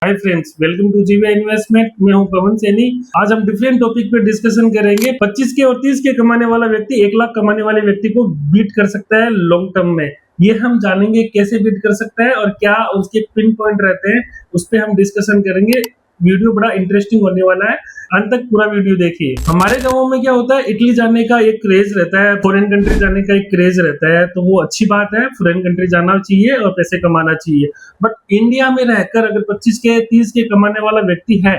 Hi friends, welcome to जीवी investment. मैं हूं पवन सैनी। आज हम डिफरेंट टॉपिक पे डिस्कशन करेंगे। 25 के और 30 के कमाने वाला व्यक्ति 1 लाख कमाने वाले व्यक्ति को बीट कर सकता है लॉन्ग टर्म में। ये हम जानेंगे कैसे बीट कर सकता है और क्या उसके पिन पॉइंट रहते हैं, उस पर हम डिस्कशन करेंगे। वीडियो बड़ा इंटरेस्टिंग होने वाला है, अंत तक पूरा वीडियो देखिए। हमारे गांवों में क्या होता है, इटली जाने का एक क्रेज रहता है, फॉरेन कंट्री जाने का एक क्रेज रहता है, तो वो अच्छी बात है। फॉरेन कंट्री जाना चाहिए और पैसे कमाना चाहिए। बट इंडिया में रहकर अगर 25 के 30 के कमाने वाला व्यक्ति है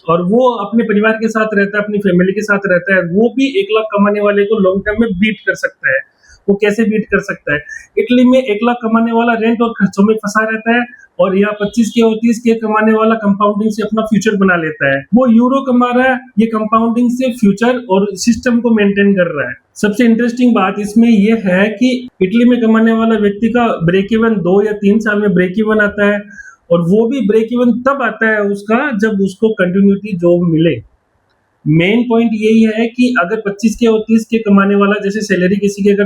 और वो अपने परिवार के साथ रहता है, अपनी फैमिली के साथ रहता है, वो भी 1 लाख कमाने वाले को लॉन्ग टर्म में बीट कर सकता है। वो कैसे बीट कर सकता है? इटली में 1 लाख कमाने वाला रेंट और खर्चों में फंसा रहता है और यहाँ 25 के और 30 के कमाने वाला कंपाउंडिंग से अपना फ्यूचर बना लेता है। वो यूरो कमा रहा है, ये कंपाउंडिंग से फ्यूचर और सिस्टम को मेंटेन कर रहा है। सबसे इंटरेस्टिंग बात इसमें ये है कि इटली में कमाने वाला व्यक्ति का ब्रेक इवन 2 या 3 साल में ब्रेक इवन आता है, और वो भी ब्रेक इवन तब आता है उसका जब उसको कंटिन्यूटी जॉब मिले। मेन पॉइंट यही है कि अगर 25 के और 30 के कमाने वाला, जैसे सैलरी किसी की अगर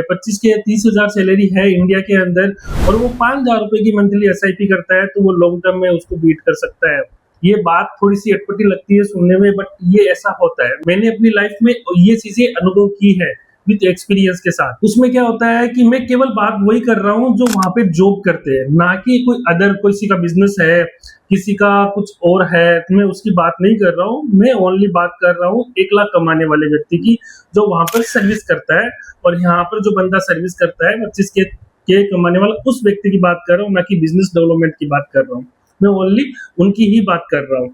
25 के 30,000 सैलरी है इंडिया के अंदर और वो 5,000 रुपए की मंथली एसआईपी करता है, तो वो लॉन्ग टर्म में उसको बीट कर सकता है। ये बात थोड़ी सी अटपटी लगती है सुनने में, बट ये ऐसा होता है। मैंने अपनी लाइफ में ये चीजें अनुभव की है विद एक्सपीरियंस के साथ। उसमें क्या होता है कि मैं केवल बात वही कर रहा हूँ जो वहां पे जॉब करते हैं, ना कि कोई अदर किसी का बिजनेस है, किसी का कुछ और है, तो मैं उसकी बात नहीं कर रहा हूँ। मैं ओनली बात कर रहा हूँ 1 लाख कमाने वाले व्यक्ति की, जो वहां पर सर्विस करता है। और यहाँ पर जो बंदा सर्विस करता है 25 के कमाने वाला, उस व्यक्ति की बात कर रहा हूँ, ना कि बिजनेस डेवलपमेंट की बात कर रहा हूँ। मैं ओनली उनकी ही बात कर रहा हूँ।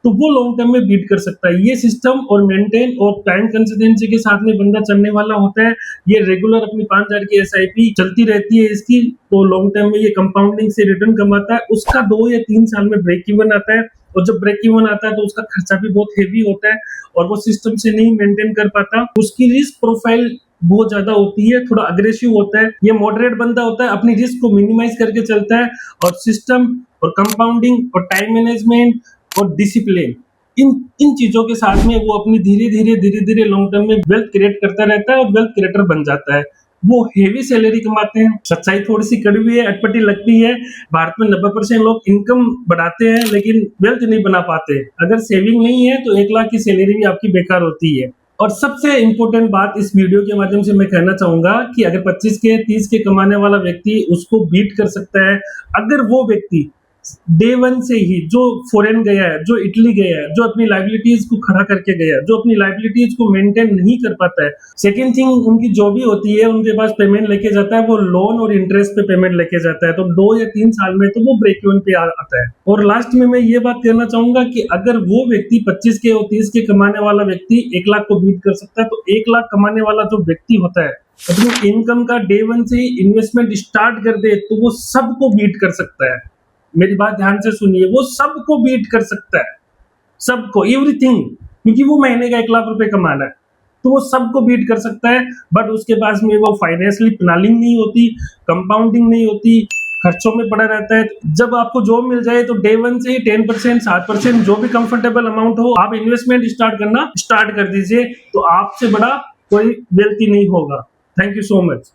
तो वो लॉन्ग टर्म में बीट कर सकता है। ये सिस्टम और मेंटेन और टाइम कंसिस्टेंसी के साथ में बंदा चलने वाला होता है। ये रेगुलर अपनी 5,000 की एसआईपी चलती रहती है इसकी, तो लॉन्ग टर्म में ये कंपाउंडिंग से रिटर्न कमाता है। उसका 2 या 3 साल में ब्रेक इवन आता है, और जब ब्रेक इवन आता है तो उसका खर्चा भी बहुत हेवी होता है और वो सिस्टम से नहीं मेंटेन कर पाता। उसकी रिस्क प्रोफाइल बहुत ज्यादा होती है, थोड़ा अग्रेसिव होता है। ये मॉडरेट बंदा होता है, अपनी रिस्क को मिनिमाइज करके चलता है, और सिस्टम और कंपाउंडिंग और टाइम मैनेजमेंट और डिसिप्लिन, इन चीजों के साथ में वो अपनी धीरे धीरे लॉन्ग टर्म में वेल्थ क्रिएट करता रहता है और वेल्थ क्रिएटर बन जाता है। वो हेवी सैलरी कमाते हैं। सच्चाई थोड़ी सी कड़वी है, अटपटी लगती है। भारत में 90% लोग इनकम बढ़ाते हैं लेकिन वेल्थ नहीं बना पाते। अगर सेविंग नहीं है तो 1 लाख की सैलरी भी आपकी बेकार होती है। और सबसे इंपॉर्टेंट बात इस वीडियो के माध्यम से मैं कहना चाहूंगा कि अगर 25 के 30 के कमाने वाला व्यक्ति उसको बीट कर सकता है, अगर वो व्यक्ति डे वन से ही जो फॉरेन गया है, जो इटली गया है, जो अपनी लाइबिलिटीज को खड़ा करके गया है, जो अपनी लाइबिलिटीज को मेंटेन नहीं कर पाता है। सेकेंड थिंग, उनकी जो भी होती है, उनके पास पेमेंट लेके जाता है, वो लोन और इंटरेस्ट पे पेमेंट लेके जाता है, तो 2 या 3 साल में तो वो ब्रेक इवन पे आता है। और लास्ट में मैं ये बात कहना चाहूंगा कि अगर वो व्यक्ति 25 के और 30 के कमाने वाला व्यक्ति 1 लाख को बीट कर सकता है, तो 1 लाख कमाने वाला जो व्यक्ति होता है अपनी इनकम का डे वन से ही इन्वेस्टमेंट स्टार्ट कर दे, तो वो सबको बीट कर सकता है। मेरी बात ध्यान से सुनिए, वो सबको बीट कर सकता है, सबको, एवरीथिंग, क्योंकि वो महीने का 1 लाख रुपए कमाना है, तो वो सबको बीट कर सकता है। बट उसके पास में वो फाइनेंशियली प्लानिंग नहीं होती, कंपाउंडिंग नहीं होती, खर्चों में पड़ा रहता है। जब आपको जॉब मिल जाए तो डे वन से ही 10%, 7%, जो भी कंफर्टेबल अमाउंट हो, आप इन्वेस्टमेंट स्टार्ट करना स्टार्ट कर दीजिए, तो आपसे बड़ा कोई वेल्थी नहीं होगा। Thank you so much.